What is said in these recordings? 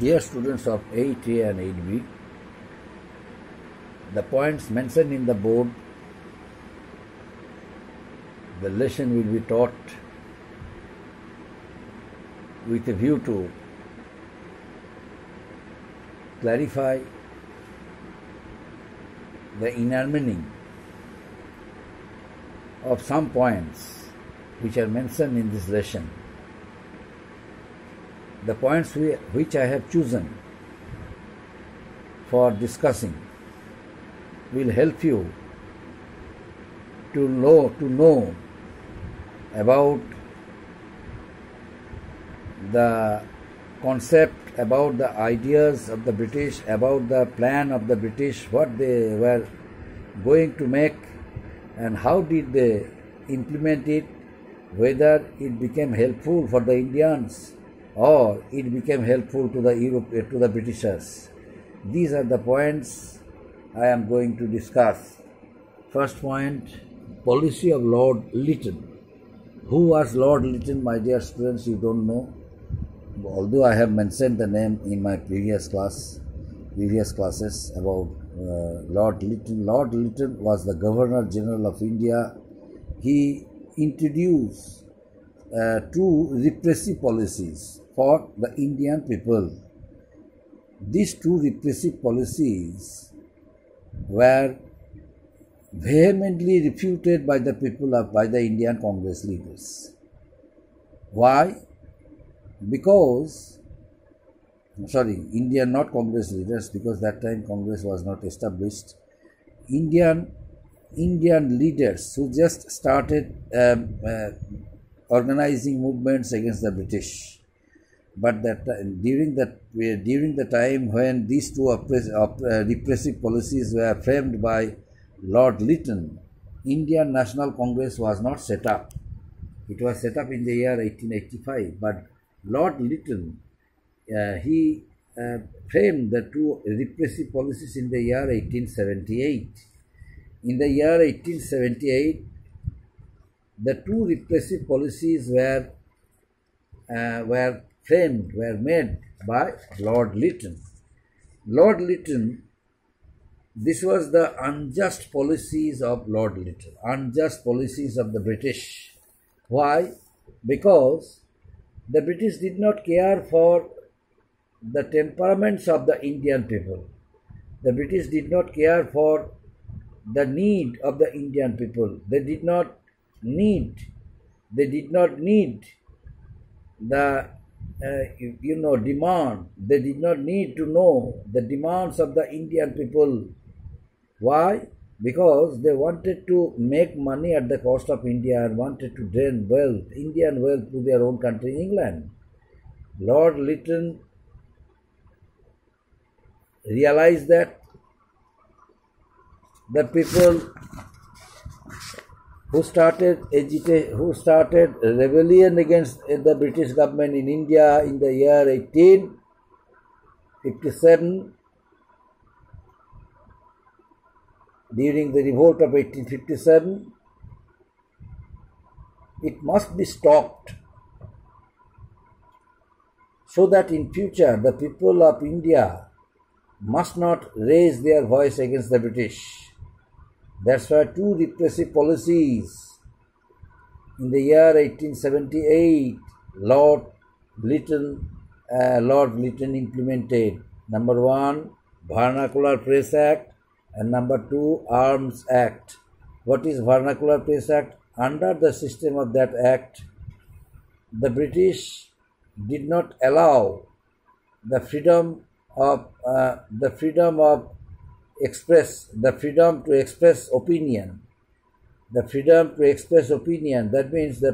Dear students of 8A and 8B, the points mentioned in the board, the lesson will be taught with a view to clarify the inner meaning of some points which are mentioned in this lesson. The points which I have chosen for discussing will help you to know about the concept, about the ideas of the British, about the plan of the British, what they were going to make and how did they implement it, whether it became helpful for the Indians or it became helpful to the Britishers. These are the points I am going to discuss. First point, policy of Lord Lytton. Who was Lord Lytton, my dear students? You don't know. Although I have mentioned the name in my previous classes about Lord Lytton. Lord Lytton was the Governor General of India. He introduced two repressive policies for the Indian people. These two repressive policies were vehemently refuted by the by the Indian Congress leaders. Why? Indian, not Congress leaders, because that time Congress was not established. Indian leaders who just started organizing movements against the British. But during the time when these two repressive policies were framed by Lord Lytton, Indian National Congress was not set up. It was set up in the year 1885, but Lord Lytton, he framed the two repressive policies in the year 1878. In the year 1878, the two repressive policies were made by Lord Lytton. Lord Lytton, this was the unjust policies of Lord Lytton, unjust policies of the British. Why? Because the British did not care for the temperaments of the Indian people. The British did not care for the need of the Indian people. They did not need the demand. They did not need to know the demands of the Indian people. Why? Because they wanted to make money at the cost of India and wanted to drain Indian wealth to their own country, England. Lord Lytton realized that the people who started rebellion against the British government in India in the year 1857, during the revolt of 1857, it must be stopped so that in future the people of India must not raise their voice against the British. That's why two repressive policies in the year 1878 Lord Lytton implemented. Number one, Vernacular Press Act, and number two, Arms Act. What is Vernacular Press Act? Under the system of that act, the British did not allow the freedom to express opinion. That means the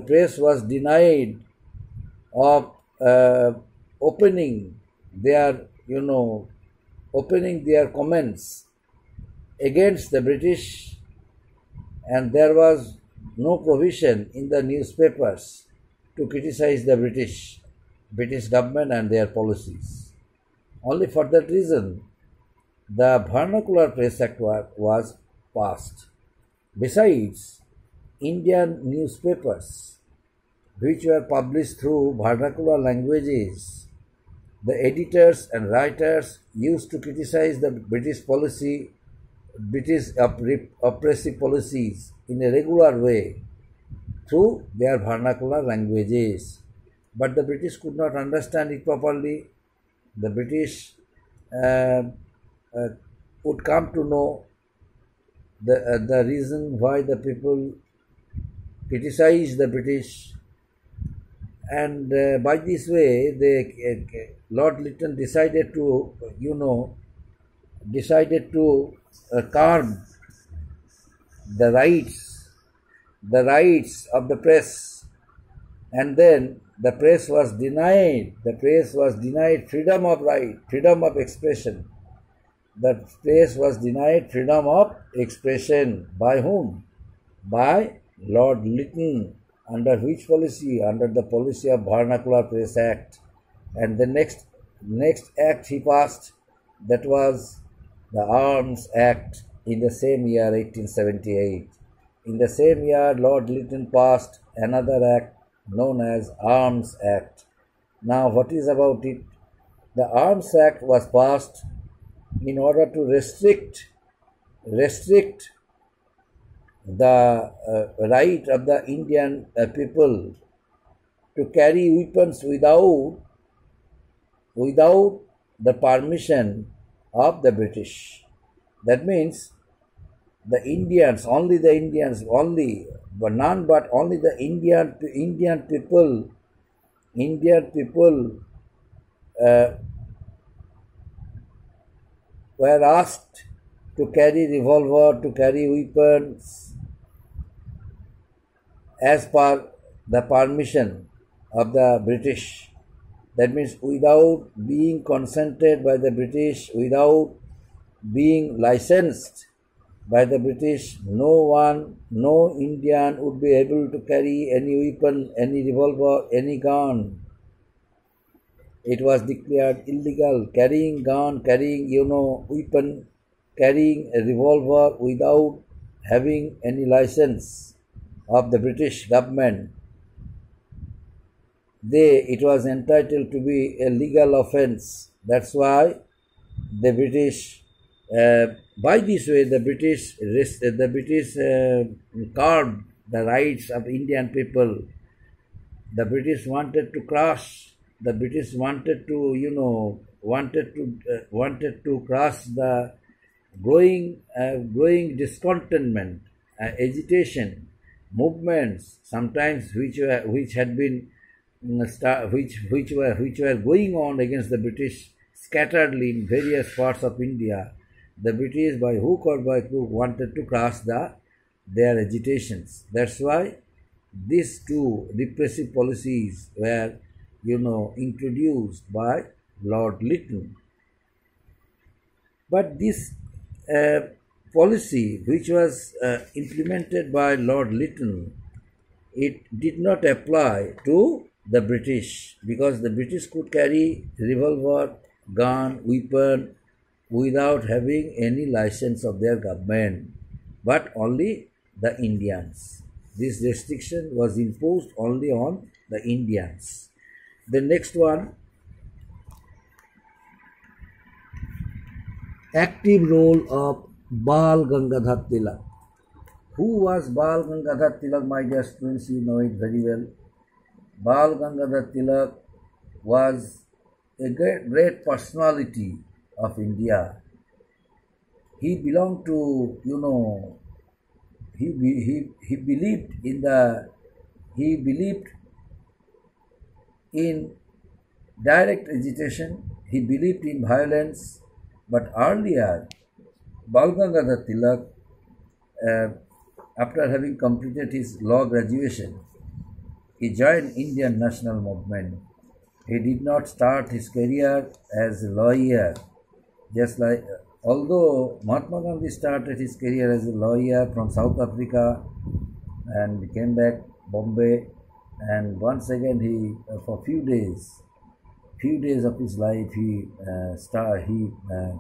press was denied of opening their comments against the British, and there was no provision in the newspapers to criticize the British government and their policies. Only for that reason, the Vernacular Press Act was passed. Besides, Indian newspapers which were published through vernacular languages The editors and writers used to criticize the British policy, British oppressive policies in a regular way through their vernacular languages. But the British could not understand it properly. The British uh, uh, would come to know the reason why the people criticize the British, and by this way, Lord Lytton decided to, curb the rights of the press, and then the press was denied. The press was denied freedom of freedom of expression. The press was denied freedom of expression by whom? By Lord Lytton. Under which policy? Under the policy of Vernacular Press Act. And the next act he passed, that was the Arms Act in the same year, 1878. In the same year, Lord Lytton passed another act known as Arms Act. Now, what is about it? The Arms Act was passed in order to restrict the right of the Indian people to carry weapons without the permission of the British. That means the Indians, only the Indians, only the Indian people were asked to carry revolver, to carry weapons as per the permission of the British. That means without being consented by the British, without being licensed by the British, no Indian would be able to carry any weapon, any revolver, any gun. It was declared illegal. Carrying gun, carrying weapon, carrying a revolver without having any license of the British government, it was entitled to be a legal offence. That's why the British, by this way, the British curbed the rights of Indian people. The British wanted to crush. The British wanted to, wanted to crush the growing discontentment, agitation, movements, sometimes which were going on against the British scatteredly in various parts of India. The British, by hook or by crook, wanted to crush their agitations. That's why these two repressive policies were, introduced by Lord Lytton. But this policy, which was implemented by Lord Lytton, it did not apply to the British, because the British could carry revolver, gun, weapon without having any license of their government, but only the Indians. This restriction was imposed only on the Indians. The next one, active role of Bal Gangadhar Tilak. Who was Bal Gangadhar Tilak, my dear students? You know it very well. Bal Gangadhar Tilak was a great personality of India. He belonged to, he believed in direct agitation. He believed in violence. But earlier, Bal Gangadhar Tilak, after having completed his law graduation, he joined Indian National Movement. He did not start his career as a lawyer, although Mahatma Gandhi started his career as a lawyer from South Africa and came back Bombay, and once again for few days of his life he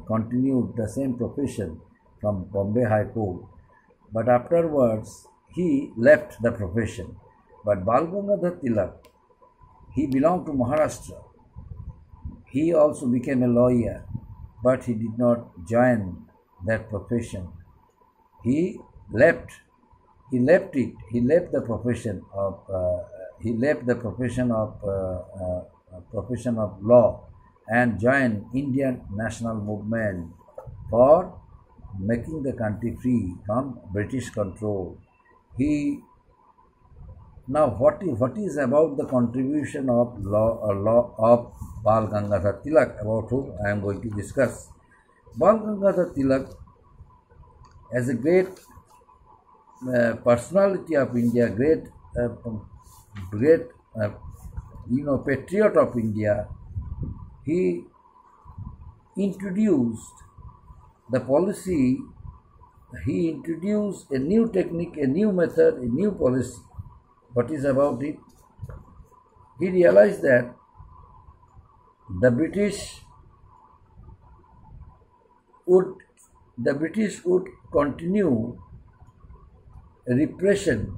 continued the same profession from Bombay High Court, but afterwards he left the profession. But Bal Gangadhar Tilak, he belonged to Maharashtra. He also became a lawyer, but he did not join that profession. He left. He left it. He left the profession of. He left the profession of law and joined Indian national movement for making the country free from British control. He Now, what is about the contribution of law of Bal Gangadhar Tilak, about whom I am going to discuss. Bal Gangadhar Tilak, as a great personality of India, great patriot of India, he introduced the policy. He introduced a new technique, a new method, a new policy. What is about it? He realized that the British would continue repression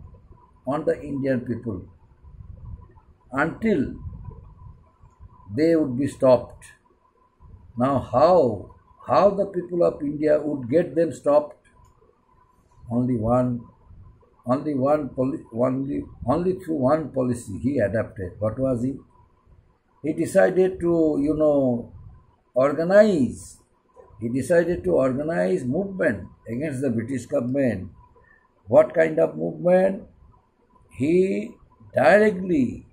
on the Indian people until they would be stopped. Now, how the people of India would get them stopped? Only through one policy he adopted. What was it? He decided to, organize. He decided to organize movement against the British government. What kind of movement? He directly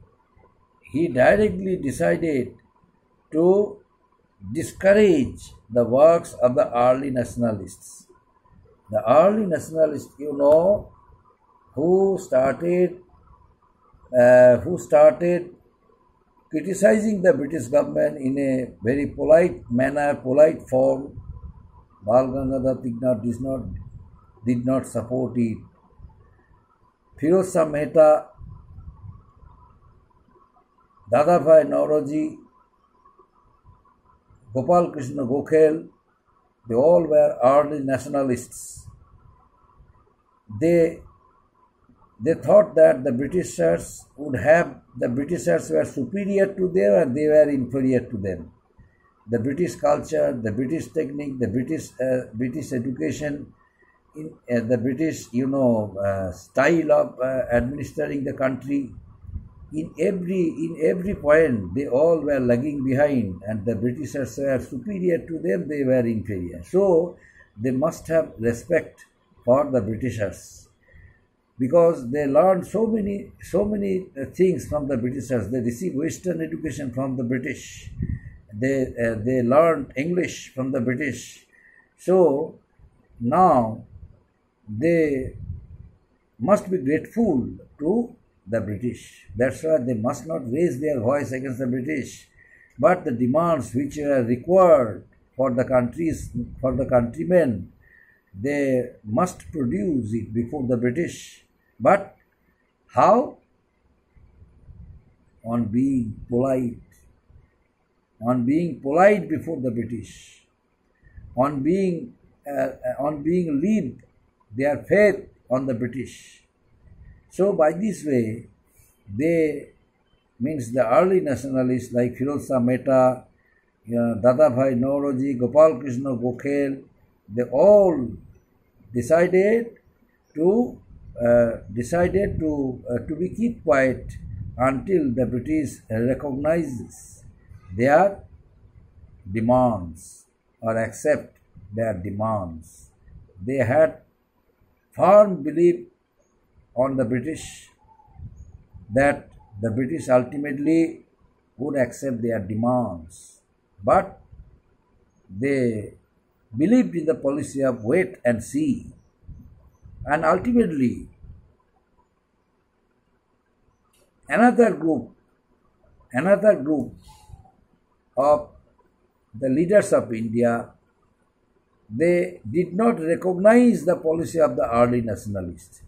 decided to discourage the works of the early nationalists. The early nationalists, who started criticizing the British government in a very polite manner, polite form. Bal Gangadhar did not support it. Firoz Shah Mehta, Dadabhai Naoroji, Gopal Krishna Gokhale, they all were early nationalists. They thought that the Britishers were superior to them and they were inferior to them. The British culture, the British technique, the British education, the British style of administering the country, in every point they all were lagging behind, and the Britishers were superior to them, they were inferior. So they must have respect for the Britishers, because they learned so many things from the Britishers. They received Western education from the British. They learned English from the British. So now they must be grateful to the British. That's why they must not raise their voice against the British. But the demands which are required for the countrymen, they must produce it before the British. But how? On being polite before the British, on being leave their faith on the British. So by this way, the early nationalists like Firoz Shah Mehta, Dadabhai Naoroji, Gopal Krishna Gokhale, they all decided to be keep quiet until the British recognizes their demands or accept their demands. They had firm belief on the British that the British ultimately would accept their demands, but they believed in the policy of wait and see, and ultimately another group of the leaders of India, they did not recognize the policy of the early nationalists.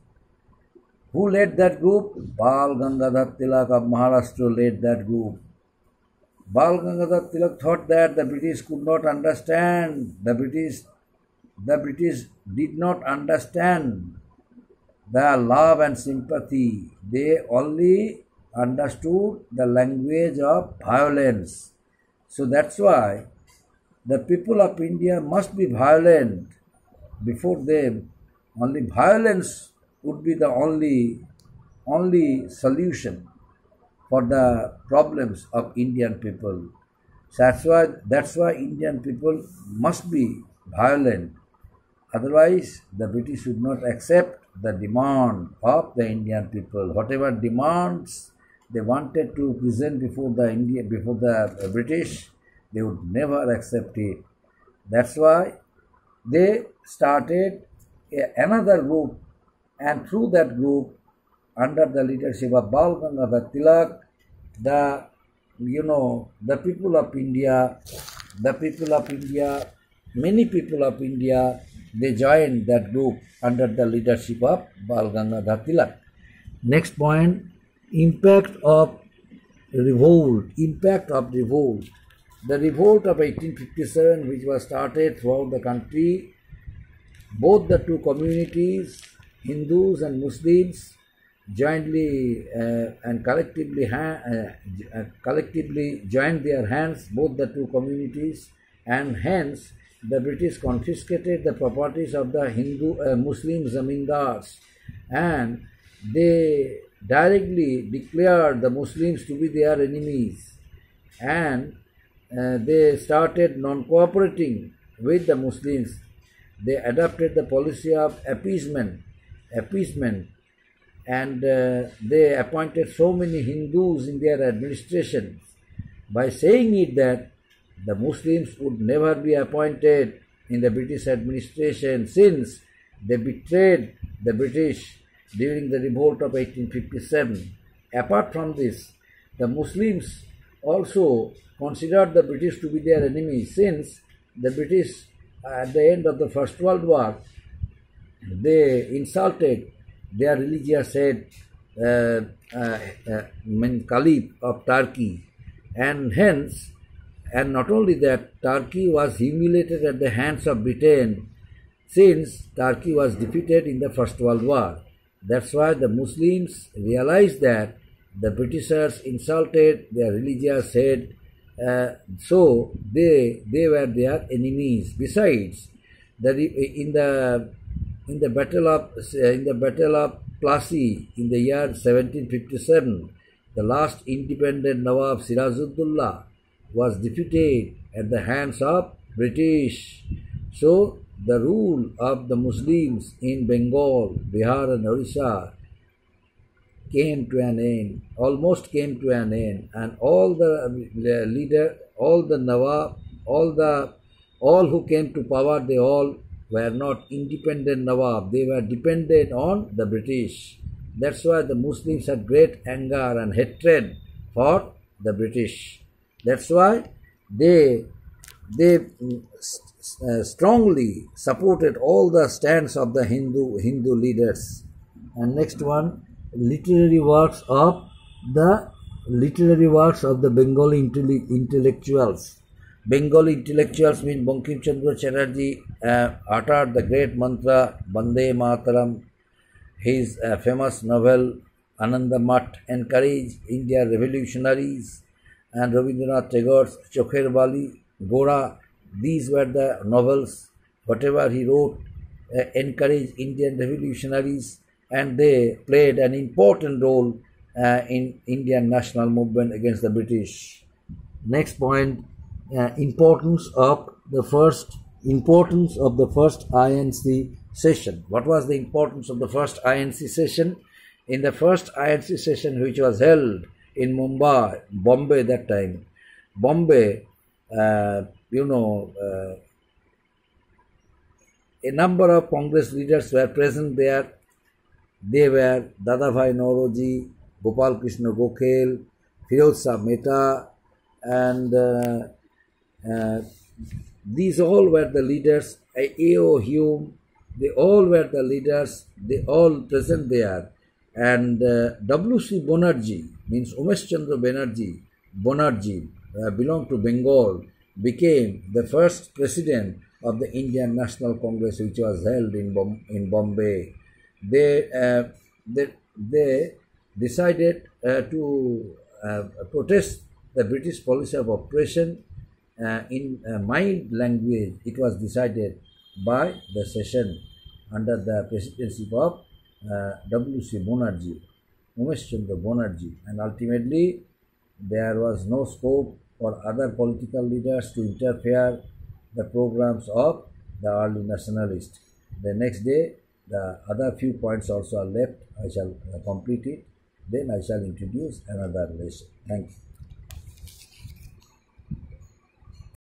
Who led that group? Bal Gangadhar Tilak of Maharashtra led that group. Bal Gangadhar Tilak thought that the British could not understand. The British did not understand their love and sympathy. They only understood the language of violence. So that's why the people of India must be violent before them. Only violence would be the only solution for the problems of Indian people. So that's why Indian people must be violent. Otherwise, the British would not accept the demand of the Indian people. Whatever demands they wanted to present before the British, they would never accept it. That's why they started another group, and through that group, under the leadership of Bal Gangadhar Tilak, the the people of India, many people of India, they joined that group under the leadership of Bal Gangadhar Tilak. Next point, impact of revolt. The revolt of 1857, which was started throughout the country, both the two communities, Hindus and Muslims, jointly and collectively joined their hands, both the two communities, and hence the British confiscated the properties of the Muslim zamindars, and they directly declared the Muslims to be their enemies, and they started non-cooperating with the Muslims. They adopted the policy of appeasement, and they appointed so many Hindus in their administration by saying it that the Muslims would never be appointed in the British administration since they betrayed the British during the revolt of 1857. Apart from this, the Muslims also considered the British to be their enemy since the British, at the end of the First World War, they insulted their religious head, Caliph of Turkey, and hence, and not only that, Turkey was humiliated at the hands of Britain since Turkey was defeated in the First World War. That's why the Muslims realized that the Britishers insulted their religious head, so they were their enemies. Besides, in the battle of Plassey in the year 1757, the last independent Nawab Sirajuddaulah was defeated at the hands of British. So the rule of the Muslims in Bengal, Bihar and Orissa almost came to an end, and all the leader, all the Nawab, all who came to power, they all were not independent Nawab. They were dependent on the British. That's why the Muslims had great anger and hatred for the British. That's why they strongly supported all the stands of the Hindu leaders. And next one, literary works of the Bengali intellectuals. Bengali intellectuals mean Bankim Chandra Chatterjee uttered the great mantra Bande Mataram. His famous novel Ananda Math encouraged Indian revolutionaries, and Rabindranath Tagore's Chokher Bali, Gora. These were the novels. Whatever he wrote encouraged Indian revolutionaries, and they played an important role in Indian national movement against the British. Next point, importance of the first INC session. What was the importance of the first INC session? In the first INC session, which was held in Bombay that time, Bombay, a number of Congress leaders were present there. They were Dadabhai Nauroji, Gopal Krishna Gokhale, Firoz Shah Mehta, and these all were the leaders. A.O. Hume, they all were the leaders. They all present there. And W.C. Banerjee, means Umesh Chandra Banerjee, belonged to Bengal, became the first president of the Indian National Congress, which was held in Bombay. They decided to protest the British policy of oppression, in my language, it was decided by the session under the presidency of W.C. Banerjee, Umesh Chandra Banerjee, and ultimately there was no scope for other political leaders to interfere the programs of the early nationalists. The next day, the other few points also are left. I shall complete it. Then I shall introduce another lesson. Thank you.